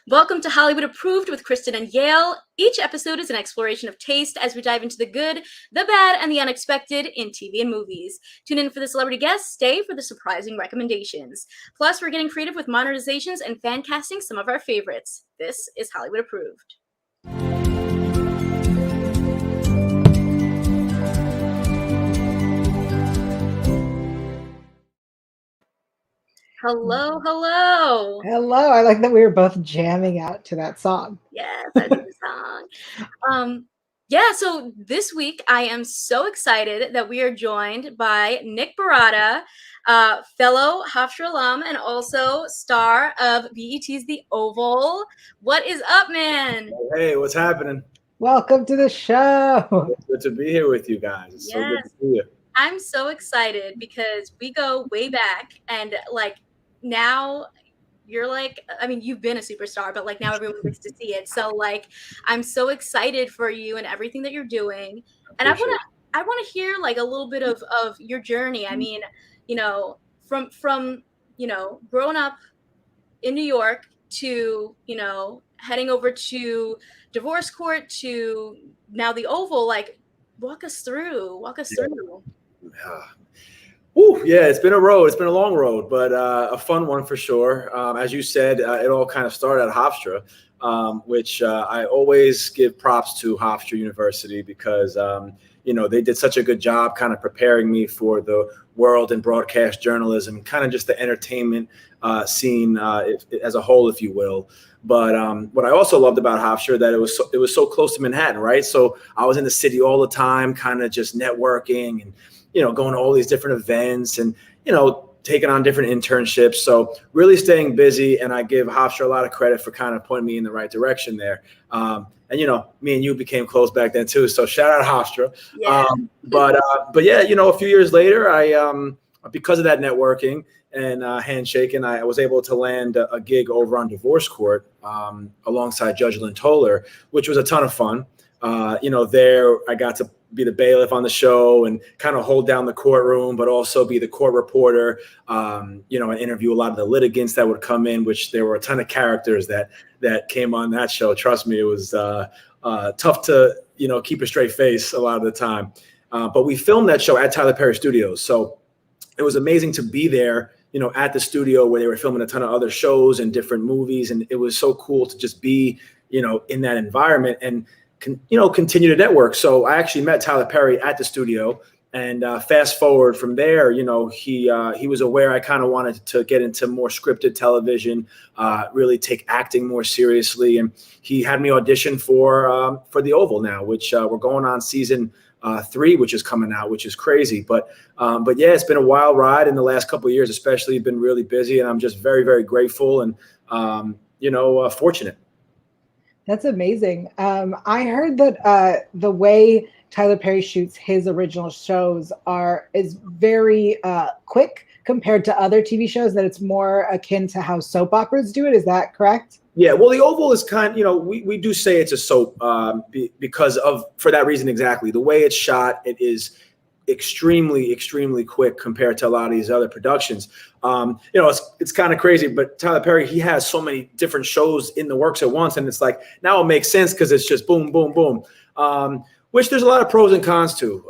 Welcome to Hollywood Approved with Kristen and Yael. Each episode is an exploration of taste as we dive into the good, the bad, and the unexpected in TV and movies. Tune in for the celebrity guests, stay for the surprising recommendations. Plus, we're getting creative with monetizations and fan casting some of our favorites. This is Hollywood Approved. Hello, hello. Hello. I like that we were both jamming out to that song. Yes, I love the song. So this week I am so excited that we are joined by Nick Barrotta, fellow Hofstra alum and also star of BET's The Oval. What is up, man? Hey, what's happening? Welcome to the show. It's good to be here with you guys. It's so good to see you. I'm so excited because we go way back, and now you're you've been a superstar, but now everyone gets to see it. So I'm so excited for you and everything that you're doing. And I want to hear a little bit of your journey. I mean, from growing up in New York to, heading over to divorce court to now the Oval, walk us through. Yeah, it's been a road. It's been a long road, but a fun one for sure. As you said, it all kind of started at Hofstra, which I always give props to Hofstra University because, they did such a good job kind of preparing me for the world and broadcast journalism, kind of just the entertainment scene as a whole, if you will. But what I also loved about Hofstra that it was so close to Manhattan, right? So I was in the city all the time, kind of just networking and going to all these different events and, taking on different internships. So really staying busy. And I give Hofstra a lot of credit for kind of pointing me in the right direction there. And, me and you became close back then too. So shout out Hofstra. Yeah. But yeah, a few years later, I because of that networking and handshaking, I was able to land a gig over on divorce court alongside Judge Lynn Toller, which was a ton of fun. There I got to be the bailiff on the show and kind of hold down the courtroom, but also be the court reporter, and interview a lot of the litigants that would come in, which there were a ton of characters that came on that show. Trust me, it was tough to, keep a straight face a lot of the time. But we filmed that show at Tyler Perry Studios. So it was amazing to be there, at the studio where they were filming a ton of other shows and different movies. And it was so cool to just be, in that environment and continue to network. So I actually met Tyler Perry at the studio, and fast forward from there, he was aware I kind of wanted to get into more scripted television, really take acting more seriously, and he had me audition for The Oval now, which we're going on season 3, which is coming out, which is crazy. But yeah, it's been a wild ride in the last couple of years, especially been really busy, and I'm just very, very grateful and fortunate. That's amazing. I heard that the way Tyler Perry shoots his original shows is very quick compared to other TV shows, that it's more akin to how soap operas do it. Is that correct? Yeah, well, The Oval is we do say it's a soap for that reason exactly. The way it's shot, it is extremely, extremely quick compared to a lot of these other productions. It's kind of crazy, but Tyler Perry, he has so many different shows in the works at once, and it's now it makes sense because it's just boom, boom, boom. Which there's a lot of pros and cons to.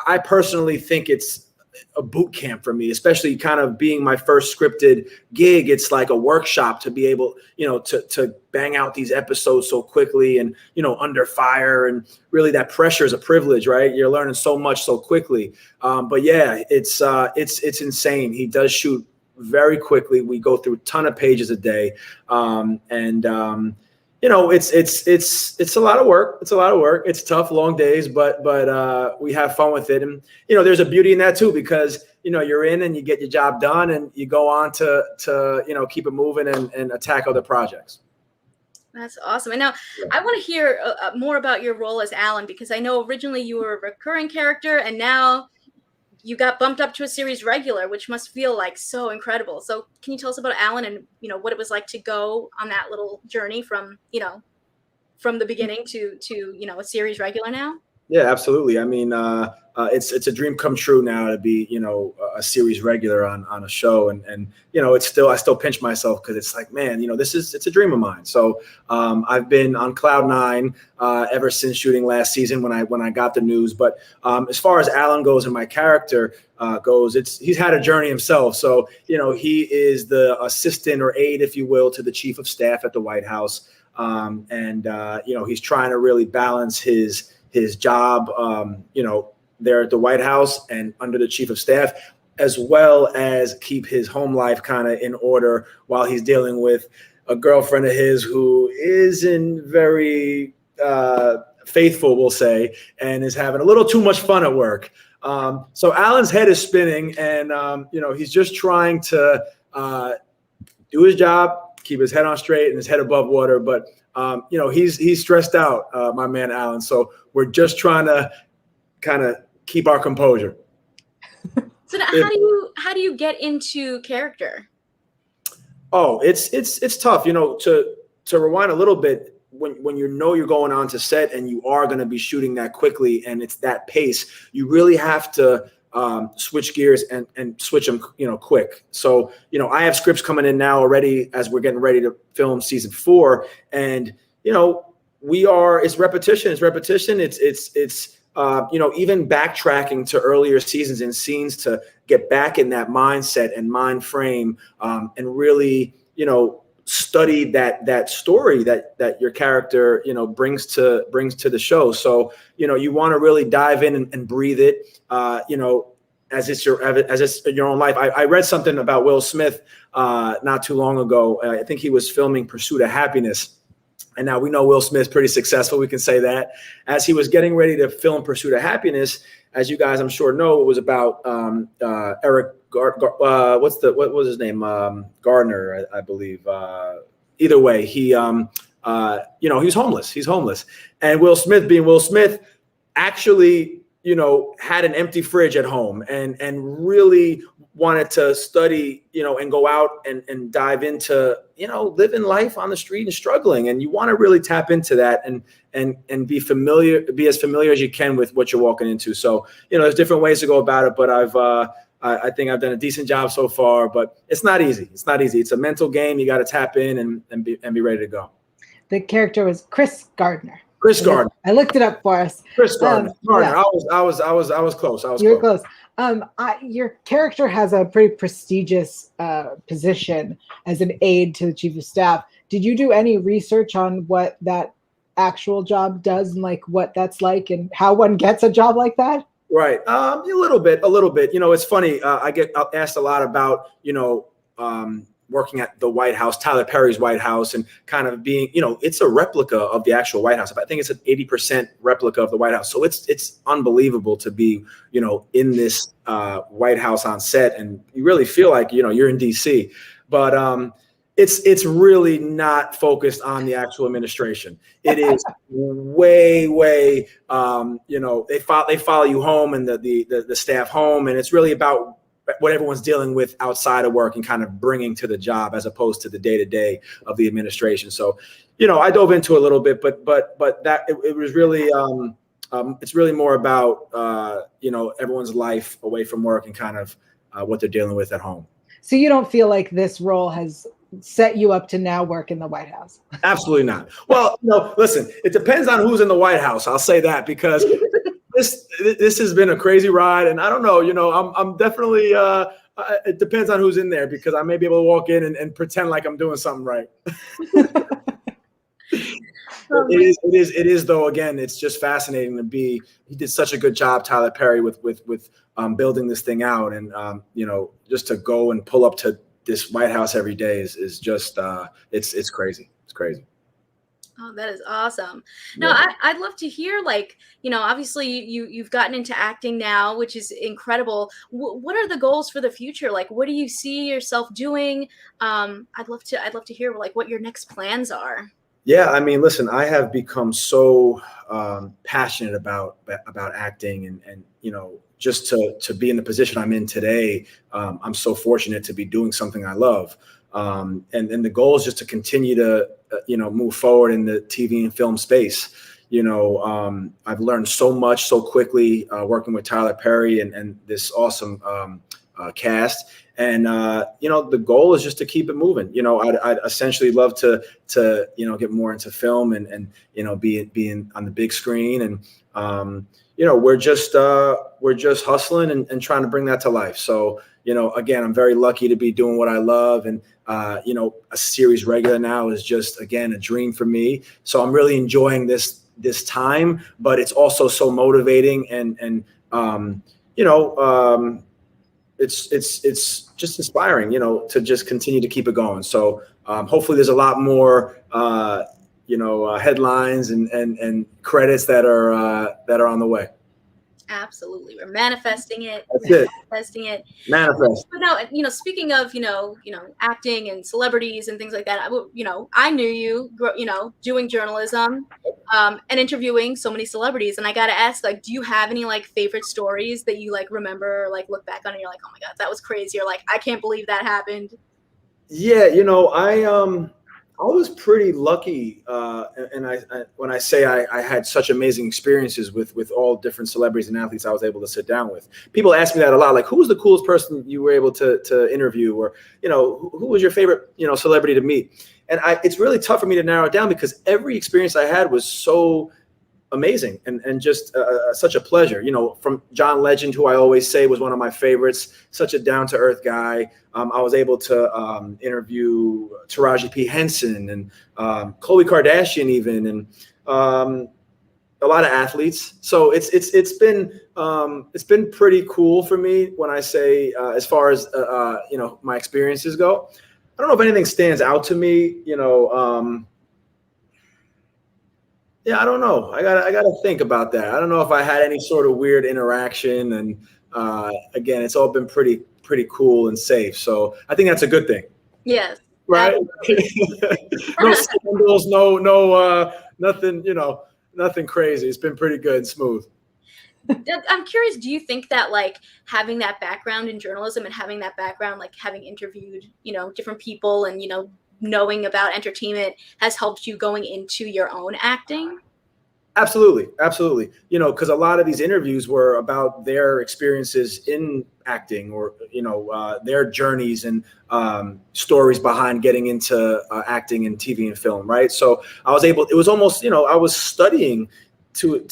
I personally think it's a boot camp for me, especially kind of being my first scripted gig. It's like a workshop to be able, to bang out these episodes so quickly and, under fire, and really that pressure is a privilege, right? You're learning so much so quickly. But yeah, it's insane. He does shoot very quickly. We go through a ton of pages a day. It's a lot of work. It's a lot of work. It's tough, long days, but we have fun with it. And, there's a beauty in that too, because, you're in and you get your job done and you go on to keep it moving and attack other projects. That's awesome. And now I want to hear more about your role as Alan, because I know originally you were a recurring character and now you got bumped up to a series regular, which must feel so incredible. So can you tell us about Alan and, what it was like to go on that little journey from the beginning to a series regular now? Yeah, absolutely. I mean, it's a dream come true now to be, a series regular on a show, and I still pinch myself because it's like, man, it's a dream of mine. So I've been on cloud nine ever since shooting last season when I got the news. But as far as Alan goes and my character goes, he's had a journey himself. So he is the assistant or aide, if you will, to the chief of staff at the White House, and he's trying to really balance his job, there at the White House and under the chief of staff, as well as keep his home life kind of in order while he's dealing with a girlfriend of his who isn't very faithful, we'll say, and is having a little too much fun at work. So Alan's head is spinning, and he's just trying to do his job, keep his head on straight and his head above water, but he's stressed out, my man Alan. So we're just trying to kind of keep our composure. So now, how do you get into character? Oh, it's tough. To rewind a little bit, when you're going on to set and you are going to be shooting that quickly and it's that pace, you really have to switch gears and switch them, quick. So, I have scripts coming in now already as we're getting ready to film season 4. And, it's repetition. It's even backtracking to earlier seasons and scenes to get back in that mindset and mind frame, and really, study that story that your character, brings to the show. So, you want to really dive in and breathe it, as it's your own life. I read something about Will Smith not too long ago. I think he was filming Pursuit of Happiness. And now we know Will Smith's pretty successful. We can say that. As he was getting ready to film Pursuit of Happiness, as you guys I'm sure know, it was about Eric. What was his name? Gardner, I believe. Either way, he's homeless. He's homeless, and Will Smith, being Will Smith, actually, had an empty fridge at home and really wanted to study, and go out and dive into, living life on the street and struggling. And you want to really tap into that and be as familiar as you can with what you're walking into. So, there's different ways to go about it, but I think I've done a decent job so far, but it's not easy. It's a mental game. You got to tap in and be ready to go. The character was Chris Gardner. Chris Gardner. I looked it up for us. Chris Gardner. Yeah. I was close. You were close. Your character has a pretty prestigious position as an aide to the chief of staff. Did you do any research on what that actual job does and like what that's like and how one gets a job like that? Right. A little bit. It's funny. I get asked a lot about, working at the White House, Tyler Perry's White House, and kind of being, it's a replica of the actual White House. I think it's an 80% replica of the White House. So it's unbelievable to be, in this White House on set, and you really feel like, you're in DC. But it's really not focused on the actual administration. It is way, they follow you home and the staff home, and it's really about what everyone's dealing with outside of work and kind of bringing to the job as opposed to the day-to-day of the administration. So, I dove into a little bit, but that it was really, it's really more about, everyone's life away from work and kind of what they're dealing with at home. So you don't feel like this role has set you up to now work in the White House? Absolutely not. Well, listen, it depends on who's in the White House. I'll say that because this has been a crazy ride, and I don't know, I'm definitely, it depends on who's in there because I may be able to walk in and pretend like I'm doing something right. It is though. Again, it's just fascinating to be. He did such a good job, Tyler Perry, with building this thing out, and just to go and pull up to this White House every day is just it's crazy. It's crazy. Oh, that is awesome. No, yeah. I'd love to hear, obviously you've gotten into acting now, which is incredible. What are the goals for the future? Like, what do you see yourself doing? I'd love to hear what your next plans are. Yeah, I mean, listen, I have become so passionate about acting and just to be in the position I'm in today. I'm so fortunate to be doing something I love. And the goal is just to continue to, move forward in the TV and film space. I've learned so much so quickly working with Tyler Perry and this awesome cast. And, the goal is just to keep it moving. I'd essentially love to get more into film and being on the big screen. And, we're just hustling and trying to bring that to life. So, again, I'm very lucky to be doing what I love. And, a series regular now is just, again, a dream for me. So I'm really enjoying this time, but it's also so motivating and it's just inspiring, to just continue to keep it going. So hopefully there's a lot more, headlines and credits that are on the way. Absolutely. We're manifesting it. That's it. Manifesting it. Manifest. But now, speaking of, acting and celebrities and things like that, I knew you, doing journalism, and interviewing so many celebrities. And I got to ask, like, do you have any favorite stories that you remember, or look back on and you're like, oh my God, that was crazy. Or I can't believe that happened. Yeah. I was pretty lucky, and I when I say I had such amazing experiences with all different celebrities and athletes I was able to sit down with. People ask me that a lot, like, who was the coolest person you were able to interview, or who was your favorite celebrity to meet? And it's really tough for me to narrow it down because every experience I had was so amazing and just such a pleasure. From John Legend, who I always say was one of my favorites, such a down-to-earth guy. I was able to interview Taraji P. Henson and Khloe Kardashian even, and a lot of athletes. So it's been pretty cool for me when I say as far as my experiences go. I don't know if anything stands out to me, yeah, I don't know. I gotta think about that. I don't know if I had any sort of weird interaction, and again, it's all been pretty cool and safe. So I think that's a good thing. Yes. Right. No scandals, no nothing. Nothing crazy. It's been pretty good and smooth. I'm curious, do you think that having that background in journalism and having that background, having interviewed, different people and, knowing about entertainment has helped you going into your own acting? Absolutely. Because a lot of these interviews were about their experiences in acting, or their journeys and stories behind getting into acting and TV and film, right? So I was able. It was almost I was studying to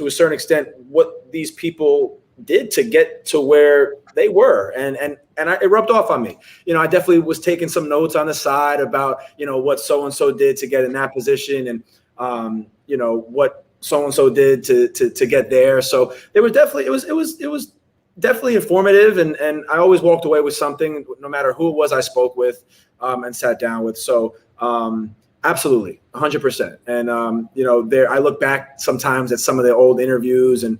a certain extent what these people did to get to where they were, and it rubbed off on me. I definitely was taking some notes on the side about what so and so did to get in that position, and what so and so did to get there. So there was definitely it was definitely informative, and I always walked away with something, no matter who it was I spoke with and sat down with. So absolutely, 100%. And there I look back sometimes at some of the old interviews and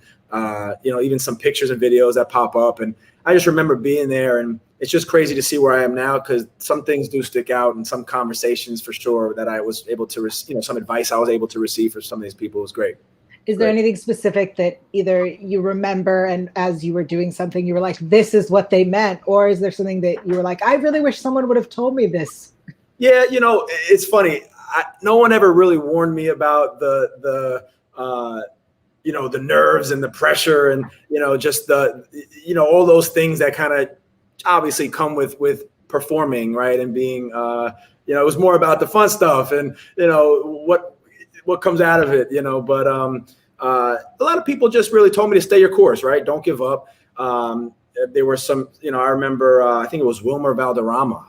even some pictures and videos that pop up, and I just remember being there, and it's just crazy to see where I am now, because some things do stick out, and some conversations for sure that I was able to, some advice I was able to receive from some of these people was great. Is there anything specific that either you remember and as you were doing something, you were like, this is what they meant? Or is there something that you were like, I really wish someone would have told me this? Yeah, it's funny. No one ever really warned me about the nerves and the pressure and, just all those things that kind of obviously come with performing, right? And being, it was more about the fun stuff and, what comes out of it, but a lot of people just really told me to stay your course, right? Don't give up. There were some, I remember, I think it was Wilmer Valderrama,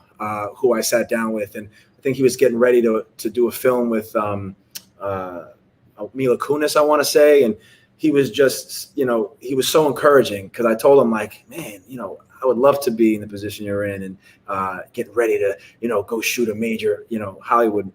who I sat down with, and I think he was getting ready to do a film with Mila Kunis, I want to say. And he was just, he was so encouraging, because I told him, like, man, I would love to be in the position you're in and get ready to, go shoot a major, Hollywood,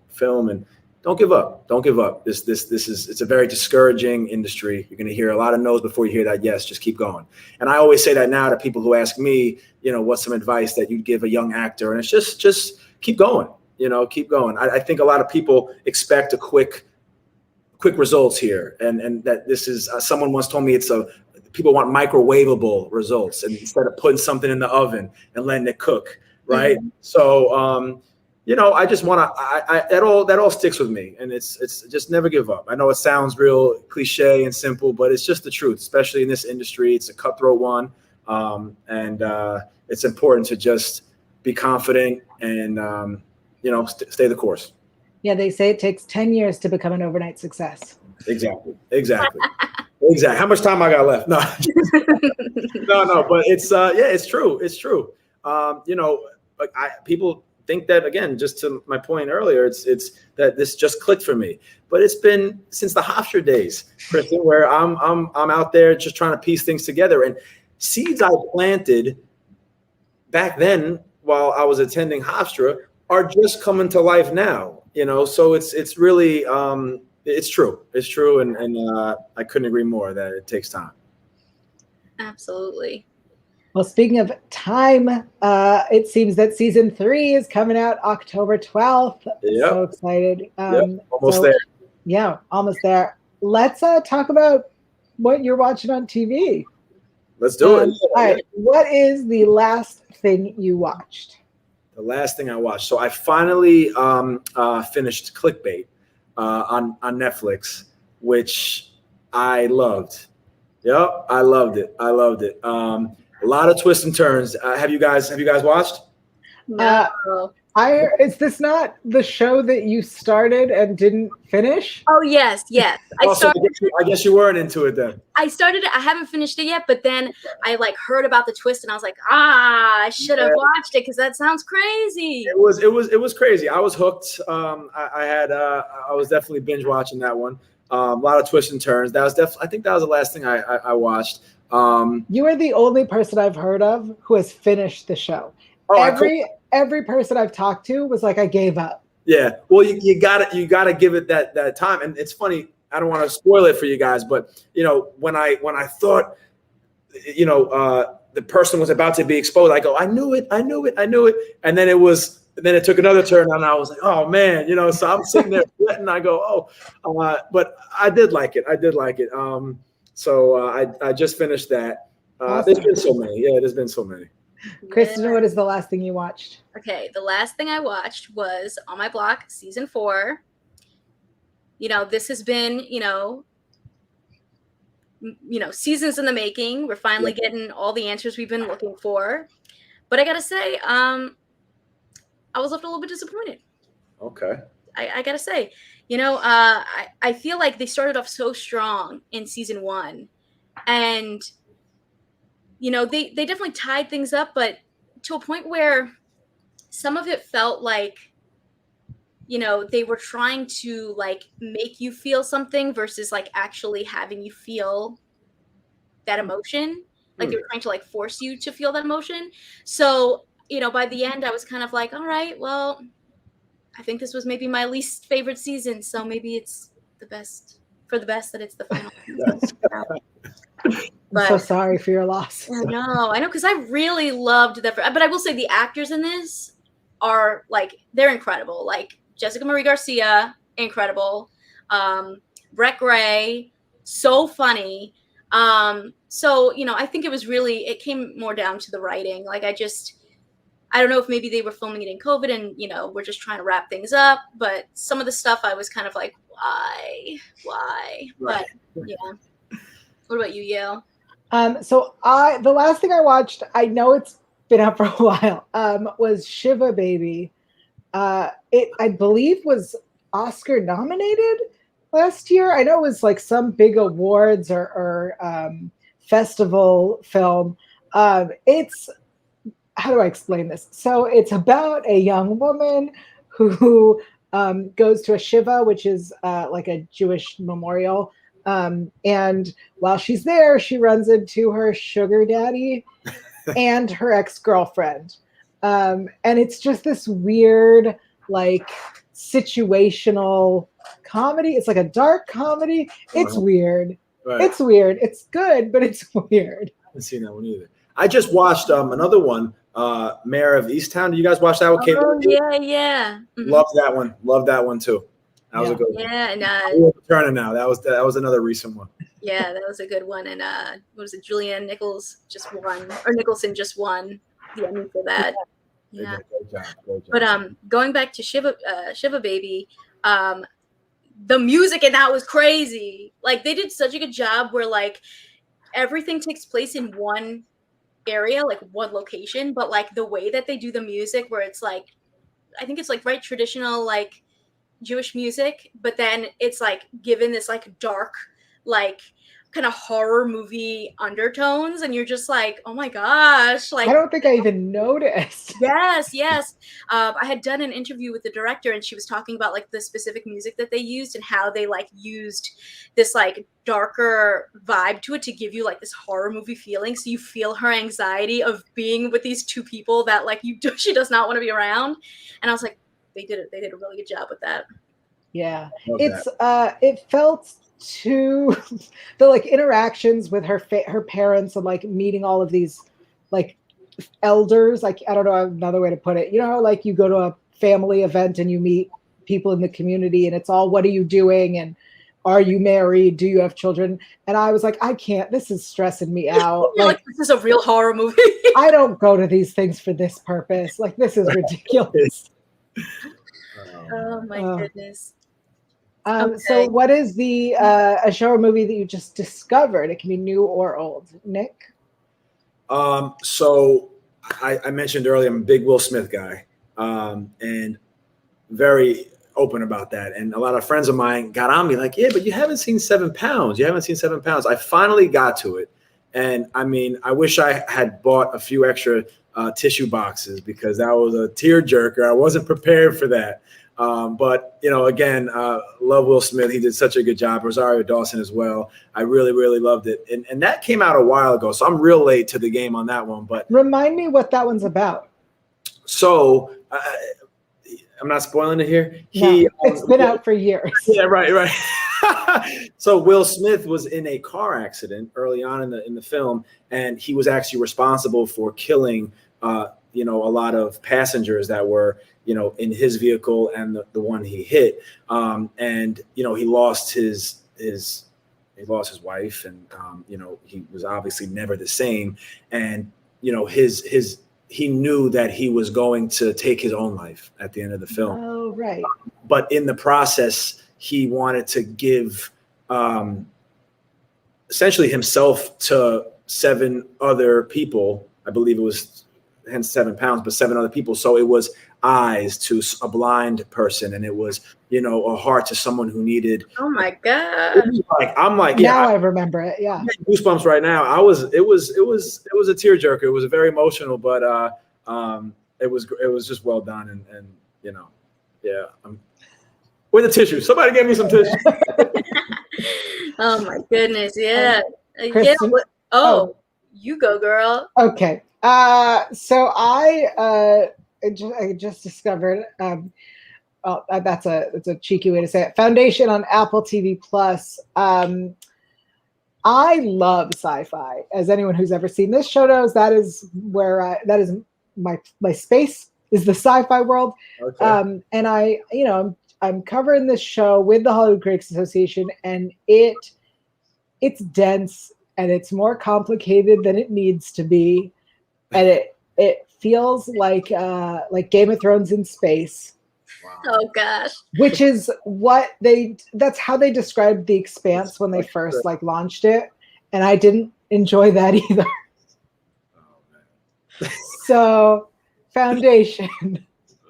film, and don't give up. Don't give up. It's a very discouraging industry. You're going to hear a lot of no's before you hear that yes. Just keep going. And I always say that now to people who ask me, what's some advice that you'd give a young actor? And it's just keep going, keep going. I think a lot of people expect a quick results here. And that this is, someone once told me people want microwavable results, and instead of putting something in the oven and letting it cook. Right. Mm-hmm. So, I just want to. That all sticks with me, and it's just never give up. I know it sounds real cliche and simple, but it's just the truth. Especially in this industry, it's a cutthroat one, and it's important to just be confident and stay the course. Yeah, they say it takes 10 years to become an overnight success. Exactly. How much time I got left? No, no. But it's it's true. It's true. People think that, again, just to my point earlier, it's that this just clicked for me. But it's been since the Hofstra days, Kristen, where I'm out there just trying to piece things together, and seeds I planted back then while I was attending Hofstra are just coming to life now. So it's really it's true. It's true, and I couldn't agree more that it takes time. Absolutely. Well, speaking of time, it seems that season 3 is coming out October 12th. Yep. So excited. Almost there. Yeah, almost there. Let's talk about what you're watching on TV. Let's do it. All right. What is the last thing you watched? The last thing I watched. So I finally finished Clickbait on Netflix, which I loved. Yep, I loved it. A lot of twists and turns. Have you guys watched? No. Is this not the show that you started and didn't finish? Oh yes. I guess you weren't into it then. I started it. I haven't finished it yet, but then I heard about the twist and I was like, I should have watched it because that sounds crazy. It was crazy. I was hooked. I was definitely binge watching that one. A lot of twists and turns. I think that was the last thing I watched. You are the only person I've heard of who has finished the show. Every person I've talked to was like, I gave up. Yeah. Well, you gotta give it that time. And it's funny, I don't want to spoil it for you guys, but when I thought, the person was about to be exposed, I go, I knew it. And then it took another turn and I was like, oh man, so I'm sitting there sweating. I go, but I did like it. So I just finished that. Awesome. There's been so many. Yeah, there's been so many. Kristen, what is the last thing you watched? Okay, the last thing I watched was On My Block season 4. This has been, seasons in the making. We're finally getting all the answers we've been looking for. But I gotta say, I was left a little bit disappointed. Okay. I gotta say, I feel like they started off so strong in season 1, and they definitely tied things up, but to a point where some of it felt like they were trying to make you feel something versus actually having you feel that emotion. They were trying to force you to feel that emotion. So by the end I was kind of like, all right, well, I think this was maybe my least favorite season, so maybe it's the best that it's the final season. I'm so sorry for your loss. I know, because I really loved that. But I will say the actors in this are they're incredible. Jessica Marie Garcia, incredible. Brett Gray, so funny. So I think it came more down to the writing. I don't know if maybe they were filming it in COVID and, we're just trying to wrap things up. But some of the stuff I was kind of like, why? Right. But, yeah. What about you, Yael? So the last thing I watched, I know it's been out for a while, was Shiva Baby. It, I believe, was Oscar nominated last year. I know it was some big awards or festival film. It's, how do I explain this? So it's about a young woman who goes to a Shiva, which is a Jewish memorial. And while she's there, she runs into her sugar daddy and her ex-girlfriend. And it's just this weird, situational comedy. It's a dark comedy. It's weird. Right. It's weird. It's good, but it's weird. I haven't seen that one either. I just watched another one, Mayor of Easttown. Did you guys watch that one? Oh, yeah. Mm-hmm. Love that one too. That was a good one. Yeah, and Turner now. That was another recent one. Yeah, that was a good one. And what was it? Julianne Nicholson just won the Emmy for that. Yeah. Great job. But going back to Shiva Baby, the music in that was crazy. Like they did such a good job where like everything takes place in one area, like one location, but like the way that they do the music where it's like I think it's like right traditional like Jewish music, but then it's like given this like dark, like kind of horror movie undertones, and you're just like, oh my gosh, like I don't think I even noticed. yes. I had done an interview with the director, and she was talking about like the specific music that they used and how they like used this like darker vibe to it to give you like this horror movie feeling, so you feel her anxiety of being with these two people that like she does not want to be around. And I was like, they did a really good job with that. Yeah, Love it felt too the like interactions with her parents and like meeting all of these like elders. Like I don't know another way to put it. You know, how, like you go to a family event and you meet people in the community, and it's all what are you doing and are you married? Do you have children? And I was like, I can't. This is stressing me out. Like this is a real horror movie. I don't go to these things for this purpose. Like this is ridiculous. Oh my goodness. So what is the a show or movie that you just discovered? It can be new or old. Nick? So I mentioned earlier, I'm a big Will Smith guy, and very open about that. And a lot of friends of mine got on me like, yeah, but you haven't seen 7 pounds. You haven't seen 7 pounds. I finally got to it. And I mean, I wish I had bought a few extra tissue boxes because that was a tearjerker. I wasn't prepared for that. But, you know, again, love Will Smith. He did such a good job. Rosario Dawson as well. I really, really loved it. And that came out a while ago. So I'm real late to the game on that one. But remind me what that one's about. So I'm not spoiling it here. It's been out for years. Yeah, right. So Will Smith was in a car accident early on in the film, and he was actually responsible for killing, a lot of passengers that were, in his vehicle and the one he hit. And he lost his wife, and he was obviously never the same. And he knew that he was going to take his own life at the end of the film. Oh, right. But in the process, he wanted to give essentially himself to 7 other people. I believe it was hence 7 pounds, but 7 other people. So it was eyes to a blind person, and it was, a heart to someone who needed. Oh my God. I'm like, yeah. Now I remember it. Yeah. Goosebumps right now. It was a tearjerker. It was very emotional, but it was just well done. And yeah. With the tissue. Somebody give me some tissue. Oh my goodness. Yeah. Kristen? You go, girl. Okay. So I just discovered, that's a cheeky way to say it. Foundation on Apple TV Plus. I love sci-fi. As anyone who's ever seen this show knows, that is where that is my space is the sci-fi world. Okay. And I'm covering this show with the Hollywood Critics Association, and it's dense and it's more complicated than it needs to be, and it feels like Game of Thrones in space. Wow. Oh gosh. Which is that's how they described The Expanse when they first launched it, and I didn't enjoy that either. Oh, man. So, Foundation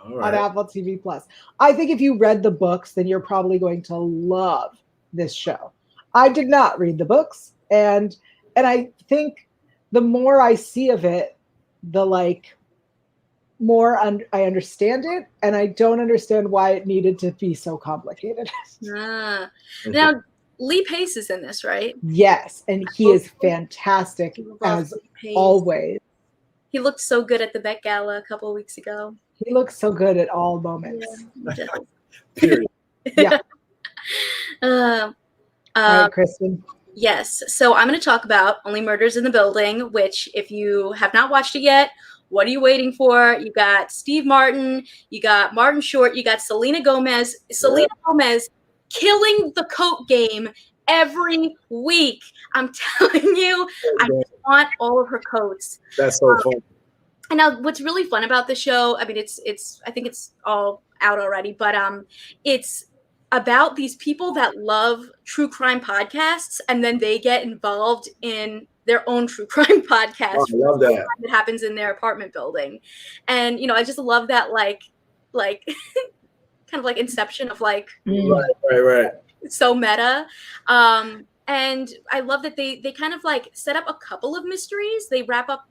on Apple TV Plus. I think if you read the books, then you're probably going to love this show. I did not read the books, and I think the more I see of it, the more I understand it, and I don't understand why it needed to be so complicated. Now, Lee Pace is in this, right? Yes, and he is fantastic as always. He looked so good at the Met Gala a couple of weeks ago. He looks so good at all moments. Yeah. Period. Yeah. All right, Kristen. Yes. So I'm going to talk about Only Murders in the Building, which if you have not watched it yet, what are you waiting for? You got Steve Martin, you got Martin Short, you got Selena Gomez. Selena Gomez killing the coat game every week. I'm telling you, I want all of her coats. That's so fun. And now what's really fun about the show, I mean, I think it's all out already, but it's about these people that love true crime podcasts, and then they get involved in their own true crime podcast. Oh, I love that. It happens in their apartment building. And, I just love that, like kind of like inception of like, Right. so meta. And I love that they kind of like set up a couple of mysteries. They wrap up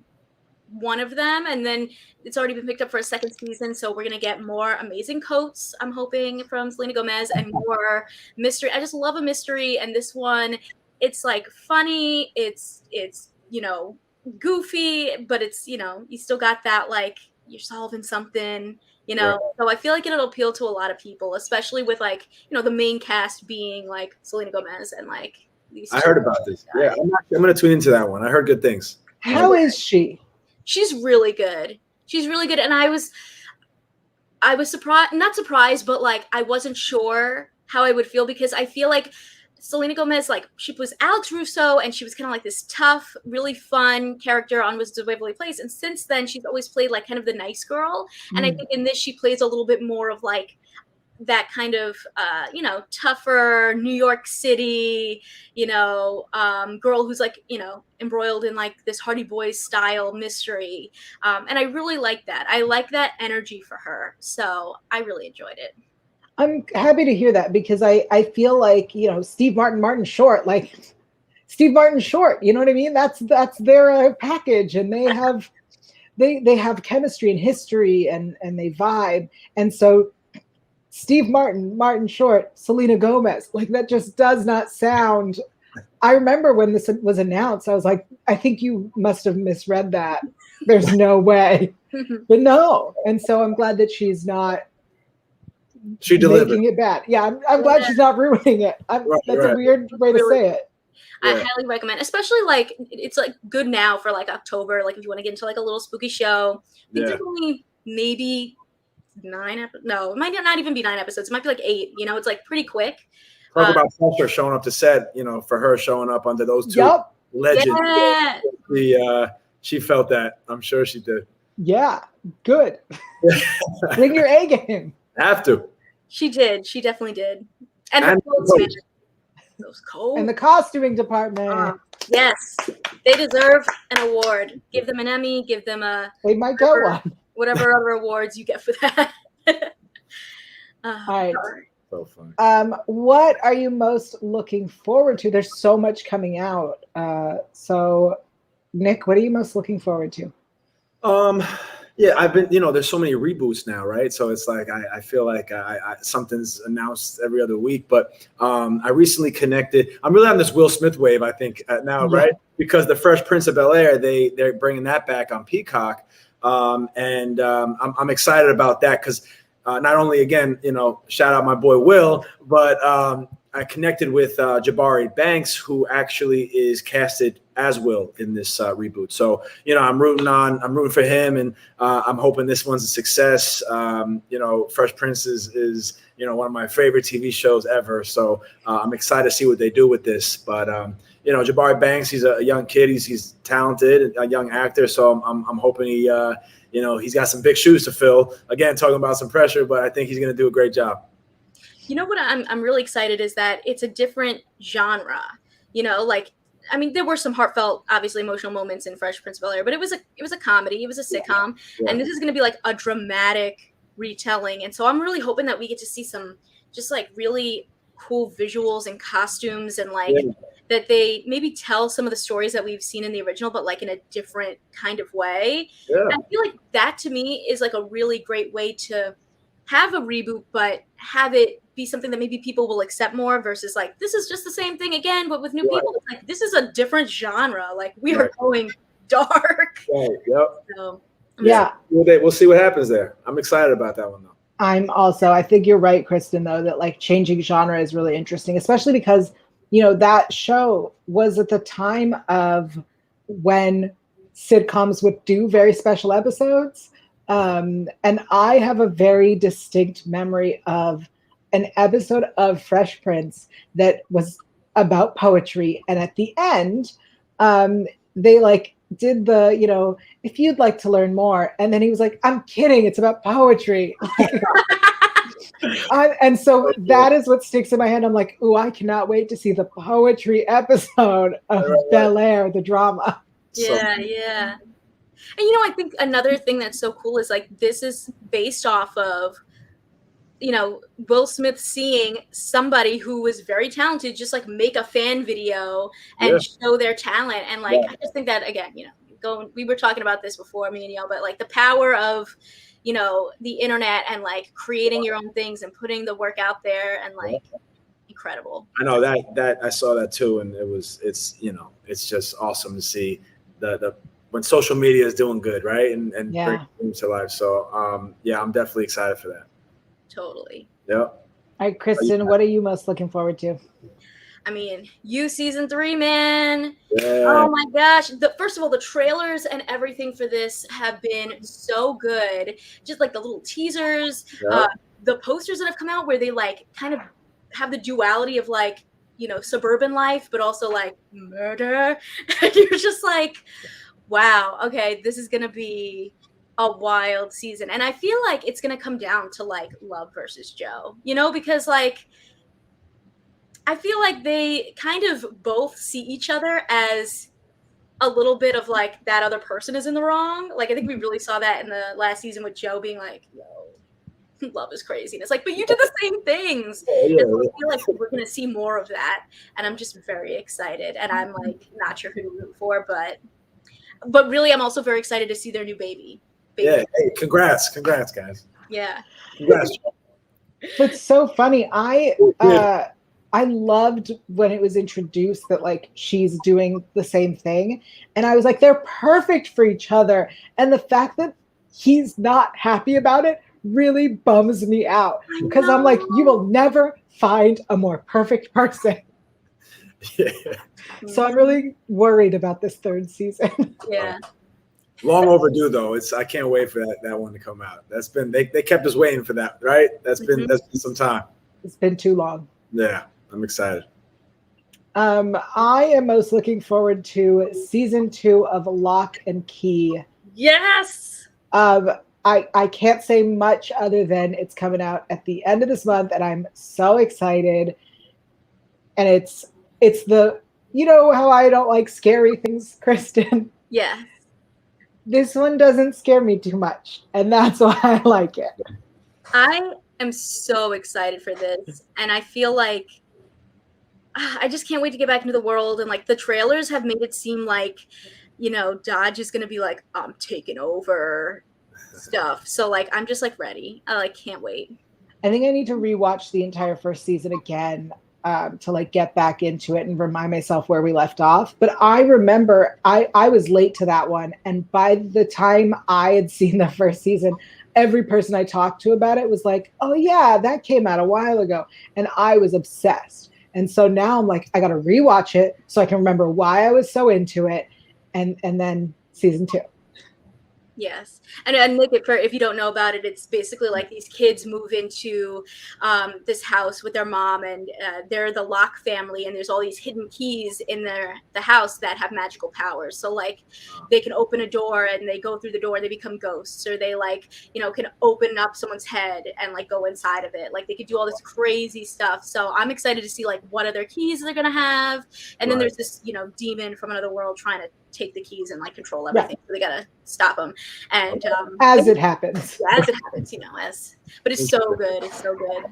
one of them, and then it's already been picked up for a second season, so we're gonna get more amazing coats, I'm hoping, from Selena Gomez, and more mystery. I just love a mystery, and this one, it's like funny, it's goofy, but it's, you still got that, like, you're solving something, Right. so I feel like it'll appeal to a lot of people, especially with, like, the main cast being like Selena Gomez and like these I heard about this. Yeah, I'm gonna tune into that one. I heard good things. How is she? She's really good. And I was surprised, not surprised, but like I wasn't sure how I would feel, because I feel like Selena Gomez, like, she was Alex Russo, and she was kind of like this tough, really fun character on Wizards of Waverly Place, and since then she's always played like kind of the nice girl, and I think in this she plays a little bit more of like that kind of tougher New York City girl who's like embroiled in like this Hardy Boys style mystery, and I really like that. I like that energy for her, so I really enjoyed it. I'm happy to hear that, because I feel like Steve Martin Short, like Steve Martin Short, you know what I mean? That's their package, and they have they have chemistry and history, and they vibe, and so Steve Martin Short, Selena Gomez, like, that just does not sound. I remember when this was announced, I was like, I think you must have misread that. There's no way. But no. And so I'm glad that she's not making it bad. Yeah, I'm glad she's not ruining it. That's a weird way to say it. I highly recommend, especially like it's like good now for like October, like if you want to get into like a little spooky show. I think there's only maybe 9 episodes. No, it might not even be 9 episodes. It might be like 8. It's like pretty quick. Talk about pressure showing up to set, for her showing up under those two legends. Yeah. She felt that. I'm sure she did. Yeah, good. Bring your A game. Have to. She did. She definitely did. And her coats, those coats. And the costuming department. Yes, they deserve an award. Give them an Emmy. Give them a. They might get one. Whatever other awards you get for that. All right. So fun. What are you most looking forward to? There's so much coming out. So, Nick, what are you most looking forward to? Yeah, I've been, there's so many reboots now, right? So it's like I feel like something's announced every other week. But I recently connected. I'm really on this Will Smith wave, I think, now, right? Because the Fresh Prince of Bel-Air, they're bringing that back on Peacock. And I'm excited about that because not only, again, shout out my boy Will, but I connected with Jabari Banks, who actually is casted as Will in this reboot. So, I'm rooting for him, and I'm hoping this one's a success. Fresh Prince is one of my favorite TV shows ever. So I'm excited to see what they do with this. But Jabari Banks, he's a young kid. He's talented, a young actor. So I'm hoping he's got some big shoes to fill. Again, talking about some pressure, but I think he's going to do a great job. What I'm really excited is that it's a different genre. There were some heartfelt, obviously emotional moments in Fresh Prince of Bel-Air, but it was a comedy, it was a sitcom, and this is going to be like a dramatic retelling. And so I'm really hoping that we get to see some just like really cool visuals and costumes, and like that they maybe tell some of the stories that we've seen in the original, but like in a different kind of way. I feel like that to me is like a really great way to have a reboot, but have it be something that maybe people will accept more, versus like, this is just the same thing again, but with new people. It's like, this is a different genre. Like, we are going dark. So, we'll see what happens there. I'm excited about that one though. I think you're right, Kristen, though, that like changing genre is really interesting, especially because, that show was at the time of when sitcoms would do very special episodes. And I have a very distinct memory of an episode of Fresh Prince that was about poetry. And at the end, they like did the, if you'd like to learn more, and then he was like, I'm kidding, it's about poetry. And so that is what sticks in my head. I'm like, ooh, I cannot wait to see the poetry episode of Bel Air, the drama. Yeah, yeah. And I think another thing that's so cool is like this is based off of Will Smith seeing somebody who was very talented just like make a fan video and show their talent. And like I just think that again, we were talking about this before, me and Yael, but like the power of the internet and like creating your own things and putting the work out there and like incredible. I know that I saw that too, and it's just awesome to see the when social media is doing good, right? And bring things to life. So I'm definitely excited for that. Totally. Yeah. All right, Kristen, what are you most looking forward to? I mean, season 3, man. Yeah. Oh my gosh. First of all, the trailers and everything for this have been so good. Just like the little teasers, the posters that have come out where they like kind of have the duality of like, suburban life, but also like murder. And you're just like, wow, okay, this is going to be a wild season. And I feel like it's going to come down to like Love versus Joe, because like, I feel like they kind of both see each other as a little bit of like that other person is in the wrong. Like I think we really saw that in the last season with Joe being like, yo, love is crazy. And it's like, but you did the same things. And so I feel like we're gonna see more of that. And I'm just very excited. And I'm like not sure who to root for, but really I'm also very excited to see their new baby. Yeah, hey, congrats guys. Yeah. Congrats. It's so funny. I loved when it was introduced that like she's doing the same thing. And I was like, they're perfect for each other. And the fact that he's not happy about it really bums me out. Because I'm like, you will never find a more perfect person. Yeah. So I'm really worried about this 3rd season. Yeah. Long overdue though. I can't wait for that one to come out. That's been they kept us waiting for that, right? That's been some time. It's been too long. Yeah. I'm excited. I am most looking forward to season 2 of Lock and Key. Yes. I can't say much other than it's coming out at the end of this month, and I'm so excited. And it's the how I don't like scary things, Kristen. Yeah. This one doesn't scare me too much, and that's why I like it. I am so excited for this, and I feel like I just can't wait to get back into the world. And like the trailers have made it seem like, Dodge is going to be like, I'm taking over stuff. So like, I'm just like ready. I like can't wait. I think I need to rewatch the entire 1st season again to like get back into it and remind myself where we left off. But I remember I was late to that one. And by the time I had seen the 1st season, every person I talked to about it was like, oh yeah, that came out a while ago. And I was obsessed. And so now I'm like, I got to rewatch it so I can remember why I was so into it. And then season 2. Yes. And Nick, if you don't know about it, it's basically like these kids move into this house with their mom, and they're the Locke family, and there's all these hidden keys in the house that have magical powers. So like they can open a door and they go through the door and they become ghosts, or they like, can open up someone's head and like go inside of it. Like they could do all this crazy stuff. So I'm excited to see like what other keys they're going to have. And then there's this, demon from another world trying to take the keys and like control everything. So they got to stop them. And as it happens, but it's so good. It's so good.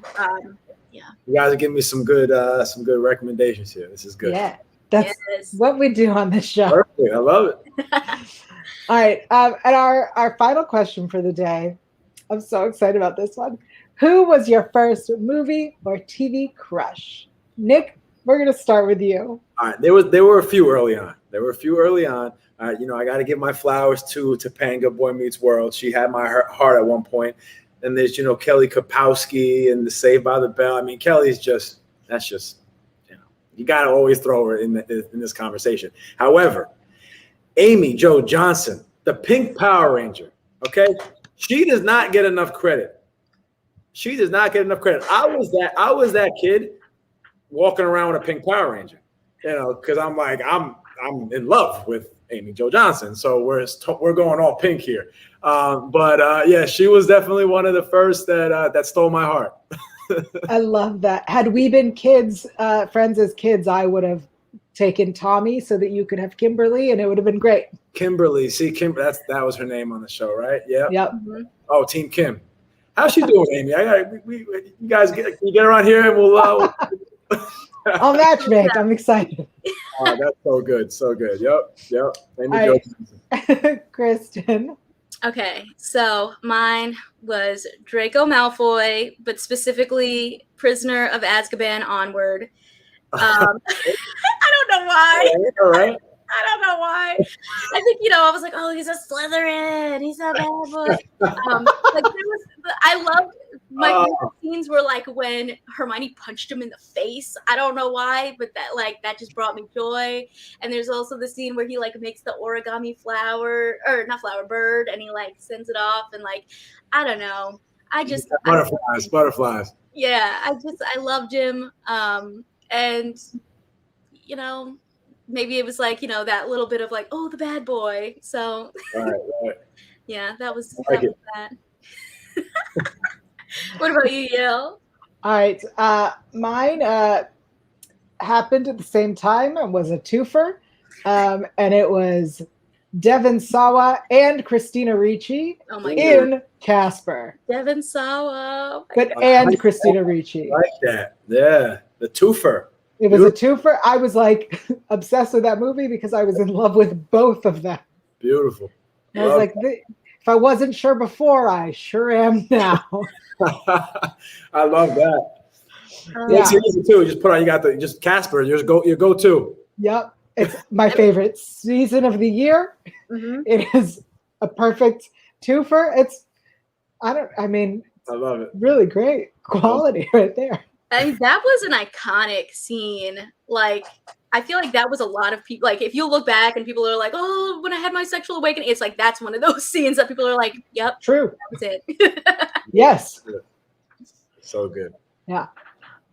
Yeah. You guys are giving me some good recommendations here. This is good. Yeah. That's what we do on this show. Perfect. I love it. All right. And our final question for the day. I'm so excited about this one. Who was your first movie or TV crush? Nick, we're going to start with you. All right. There were a few early on. I got to give my flowers to Topanga, Boy Meets World. She had my heart at one point. And there's, Kelly Kapowski and the Saved by the Bell. I mean, Kelly's that's just, you got to always throw her in this conversation. However, Amy Jo Johnson, the Pink Power Ranger, okay? She does not get enough credit. I was that kid walking around with a Pink Power Ranger, because I'm like, I'm I'm in love with Amy Jo Johnson, so we're going all pink here. But yeah, she was definitely one of the first that stole my heart. I love that. Had we been kids, friends as kids, I would have taken Tommy so that you could have Kimberly, and it would have been great. Kimberly, see, that was her name on the show, right? Yeah. Yep. Mm-hmm. Oh, Team Kim. How's she doing, Amy? You guys get around here and we'll. I'll match make. I'm excited. Oh, that's so good, so good. Yep. Amy All right. Kristen. Okay, so mine was Draco Malfoy, but specifically Prisoner of Azkaban onward. I don't know why. All right. I don't know why. I think, I was like, oh, he's a Slytherin. He's a bad boy. I loved my favorite scenes were like when Hermione punched him in the face. I don't know why, but that just brought me joy. And there's also the scene where he makes the origami flower, or not flower, bird, and he sends it off, and I don't know. Butterflies. Yeah, I loved him. And maybe it was that little bit of oh, the bad boy. So right. Yeah, that was that. What about you, Yael? All right. Mine happened at the same time and was a twofer. And it was Devon Sawa and Christina Ricci in Casper. Devon Sawa. And Christina Ricci. I like that. Yeah. The twofer. It was a twofer. I was obsessed with that movie because I was in love with both of them. Beautiful. And I was if I wasn't sure before, I sure am now. I love that. It's easy too. Just put on. You got just Casper. Your go-to. Yep, it's my favorite season of the year. Mm-hmm. It is a perfect twofer. I love it. Really great quality right there. I mean, that was an iconic scene. I feel that was a lot of people. If you look back and people are like, "Oh, when I had my sexual awakening," it's that's one of those scenes that people are like, "Yep, true, that was it." Yes, so good. Yeah,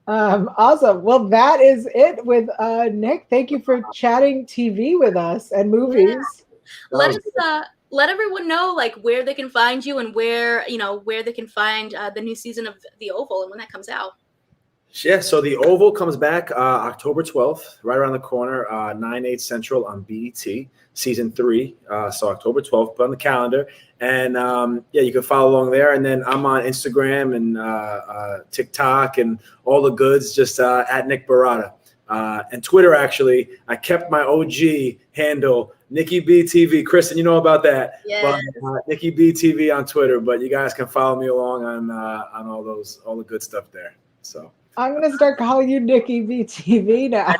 awesome. Well, that is it with Nick. Thank you for chatting TV with us and movies. Yeah. Let everyone know where they can find you and where they can find the new season of The Oval and when that comes out. Yeah, so The Oval comes back October 12th, right around the corner, 9/8 Central on BET, season 3. So October 12th, put on the calendar. And you can follow along there. And then I'm on Instagram and TikTok and all the goods, just at Nick Bharata. And Twitter, actually, I kept my OG handle, Nikki B TV. Kristen, you know about that. Yes. But, Nikki B TV on Twitter. But you guys can follow me along on all the good stuff there. So I'm gonna start calling you Nikki BTV now.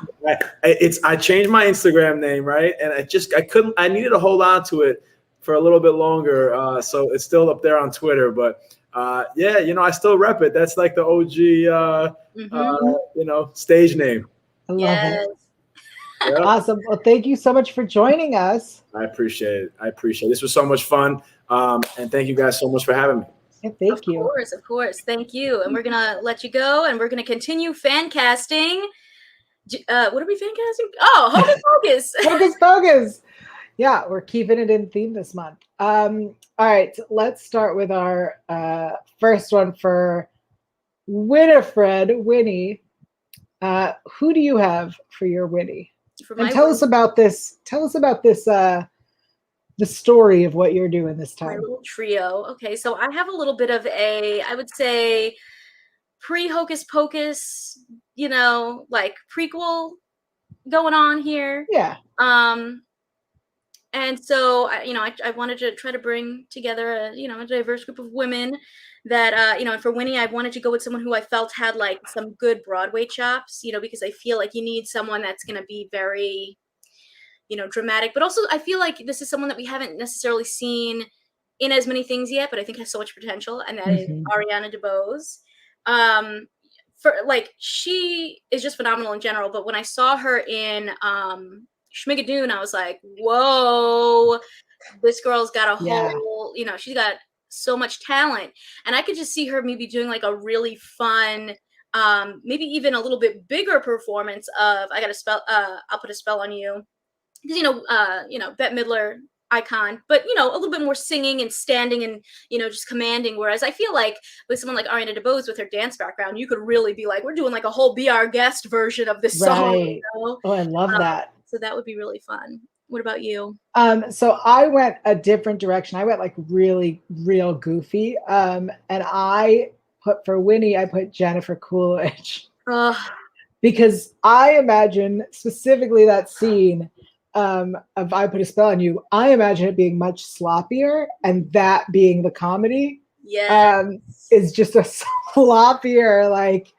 I changed my Instagram name, right? And I needed to hold on to it for a little bit longer. So it's still up there on Twitter, but I still rep it. That's the OG stage name. I love it. Yep. Awesome. Well, thank you so much for joining us. I appreciate it. This was so much fun. And thank you guys so much for having me. Yeah, thank you. Of course. Thank you. And we're going to let you go and we're going to continue fan casting. What are we fan casting? Oh, Hocus Pocus. Hocus Pocus. Yeah, we're keeping it in theme this month. All right, let's start with our first one for Winnie. Who do you have for your Winnie? Tell us about this. The story of what you're doing this time. My little trio. Okay, so I have a little bit of I would say, pre-Hocus Pocus, prequel going on here. Yeah. And so, I wanted to try to bring together a diverse group of women that, and for Winnie, I wanted to go with someone who I felt had some good Broadway chops, because I feel you need someone that's going to be very, dramatic, but also I feel this is someone that we haven't necessarily seen in as many things yet, but I think has so much potential, and that is Ariana DeBose. She is just phenomenal in general, but when I saw her in Schmigadoon, I was like, whoa, this girl's got a whole, she's got so much talent, and I could just see her maybe doing a really fun, maybe even a little bit bigger performance of I'll Put a Spell on You. because Bette Midler, icon, but a little bit more singing and standing and just commanding. Whereas I feel like with someone like Ariana DeBose with her dance background, you could really be like, we're doing like a whole Be Our Guest version of this song. Right. Oh, I love that. So that would be really fun. What about you? So I went a different direction. I went like really real goofy. And I put for Winnie, I put Jennifer Coolidge. Because I imagine specifically that scene of I Put a Spell on You, I imagine it being much sloppier, and that being the comedy is just a sloppier, like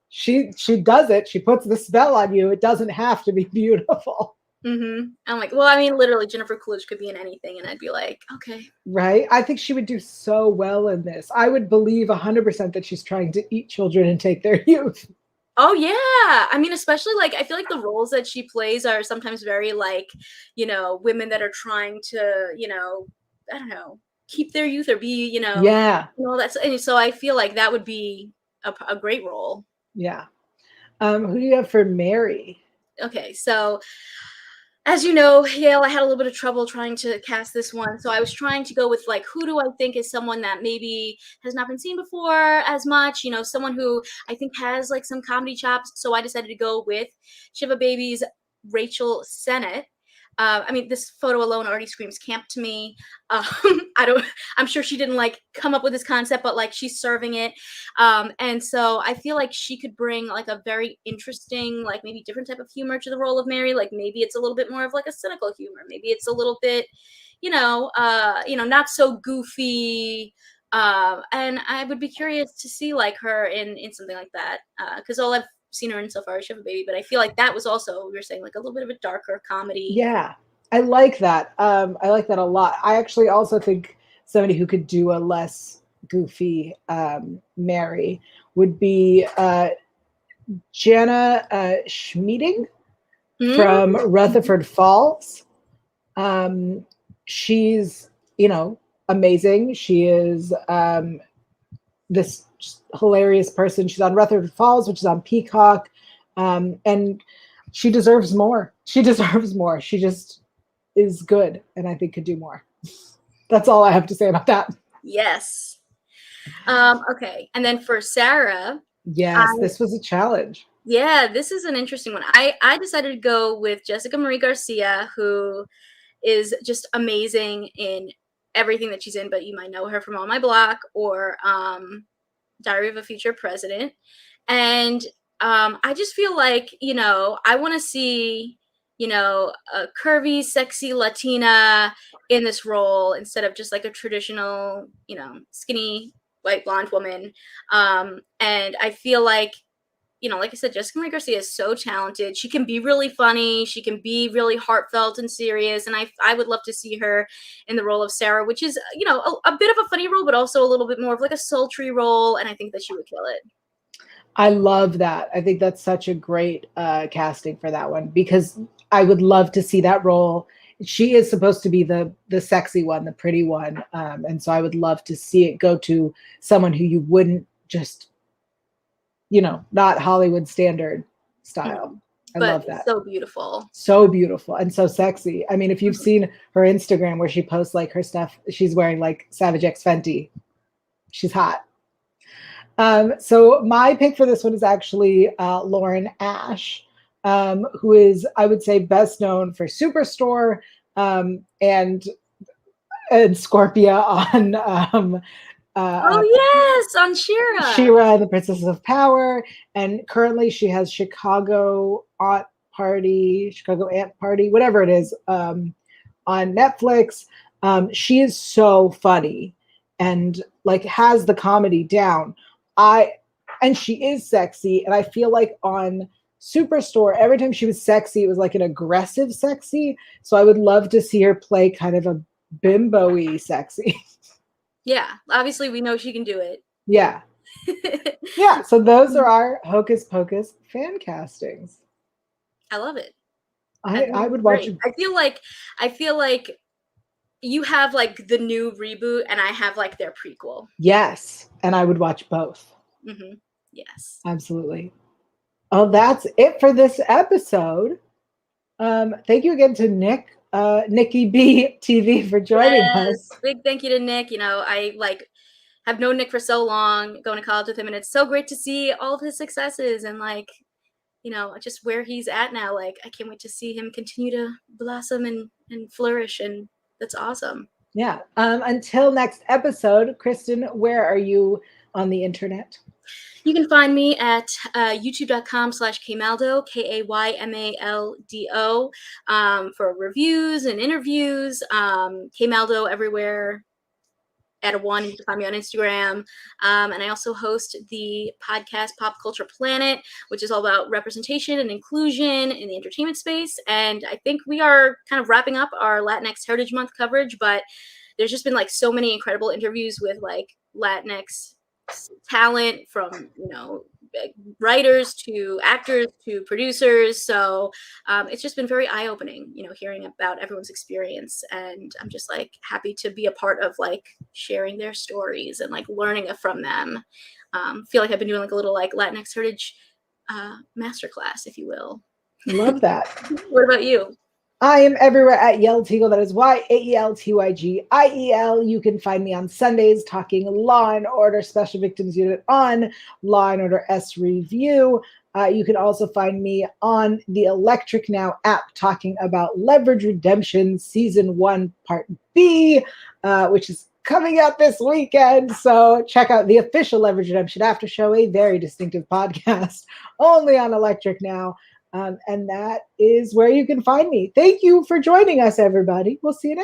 she does it. She puts the spell on you. It doesn't have to be beautiful. I'm like, well, I mean, literally Jennifer Coolidge could be in anything and I'd be like, okay. Right? I think she would do so well in this. I would believe 100% that she's trying to eat children and take their youth. Oh yeah. I mean, especially like I feel like the roles that she plays are sometimes very like, women that are trying to, I don't know, keep their youth or be, Yeah. That's, and so I feel like that would be a great role. Yeah. Who do you have for Mary? Okay, so as you know, Yael, I had a little bit of trouble trying to cast this one. So I was trying to go with like, who do I think is someone that maybe has not been seen before as much, someone who I think has like some comedy chops. So I decided to go with Shiva Baby's Rachel Sennett. I mean, this photo alone already screams camp to me. I'm sure she didn't like come up with this concept, but like she's serving it. And so I feel like she could bring like a very interesting, like maybe different type of humor to the role of Mary. Like maybe it's a little bit more of like a cynical humor. Maybe it's a little bit, not so goofy. And I would be curious to see like her in something like that. Cause all I've seen her in so far is Shiva Baby, but I feel like that was also, we were saying, like a little bit of a darker comedy. Yeah, I like that. I like that a lot. I actually also think somebody who could do a less goofy Mary would be Jana Schmieding from Rutherford Falls. She's, amazing. She is this hilarious person. She's on Rutherford Falls, which is on Peacock, and she deserves more. She deserves more. She just is good, and I think could do more. That's all I have to say about that. Yes. Okay, and then for Sarah, yes, this was a challenge. Yeah, this is an interesting one. I decided to go with Jessica Marie Garcia, who is just amazing in everything that she's in, but you might know her from On My Block or Diary of a Future President. And I just feel like, I want to see, a curvy, sexy Latina in this role instead of just like a traditional, skinny, white, blonde woman. And I feel like, like I said, Jessica Marie Garcia is so talented. She can be really funny. She can be really heartfelt and serious. And I would love to see her in the role of Sarah, which is, a bit of a funny role, but also a little bit more of like a sultry role. And I think that she would kill it. I love that. I think that's such a great casting for that one, because I would love to see that role. She is supposed to be the sexy one, the pretty one. And so I would love to see it go to someone who you wouldn't just, not Hollywood standard style. I love that. So beautiful. So beautiful and so sexy. I mean, if you've seen her Instagram where she posts like her stuff, she's wearing like Savage X Fenty. She's hot. So my pick for this one is actually Lauren Ash, who is, I would say, best known for Superstore and Scorpia on on She-Ra. She-Ra and the Princesses of Power. And currently she has Chicago Aunt Party, whatever it is, on Netflix. She is so funny and like has the comedy down. And she is sexy. And I feel like on Superstore, every time she was sexy, it was like an aggressive sexy. So I would love to see her play kind of a bimbo-y sexy. Yeah, obviously we know she can do it. Yeah. Yeah, so those are our Hocus Pocus fan castings. I love it. I would watch it. I feel like you have like the new reboot and I have like their prequel. Yes, and I would watch both. Mm-hmm. Yes. Absolutely. Oh, that's it for this episode. Thank you again to Nick, Nikki B TV for joining us. Big thank you to Nick. You know, I like have known Nick for so long, going to college with him, and it's so great to see all of his successes and like, you know, just where he's at now. Like, I can't wait to see him continue to blossom and flourish, and that's awesome. Yeah. Until next episode, Kristen, where are you on the internet? You can find me at youtube.com/Kaymaldo, KAYMALDO, for reviews and interviews. Kaymaldo everywhere. Add a 1, and you can find me on Instagram. And I also host the podcast Pop Culture Planet, which is all about representation and inclusion in the entertainment space. And I think we are kind of wrapping up our Latinx Heritage Month coverage, but there's just been like so many incredible interviews with like Latinx talent, from, you know, writers to actors to producers. So it's just been very eye-opening, you know, hearing about everyone's experience, and I'm just like happy to be a part of like sharing their stories and like learning from them. Feel like I've been doing like a little like Latinx Heritage masterclass, if you will. Love that. What about you? I am everywhere at Yael Tygiel. That is YAELTYGIEL. You can find me on Sundays talking Law and Order Special Victims Unit on Law and Order S Review. You can also find me on the Electric Now app talking about Leverage Redemption Season 1 Part B, which is coming out this weekend. So check out the official Leverage Redemption After Show, a very distinctive podcast only on Electric Now. And that is where you can find me. Thank you for joining us, everybody. We'll see you next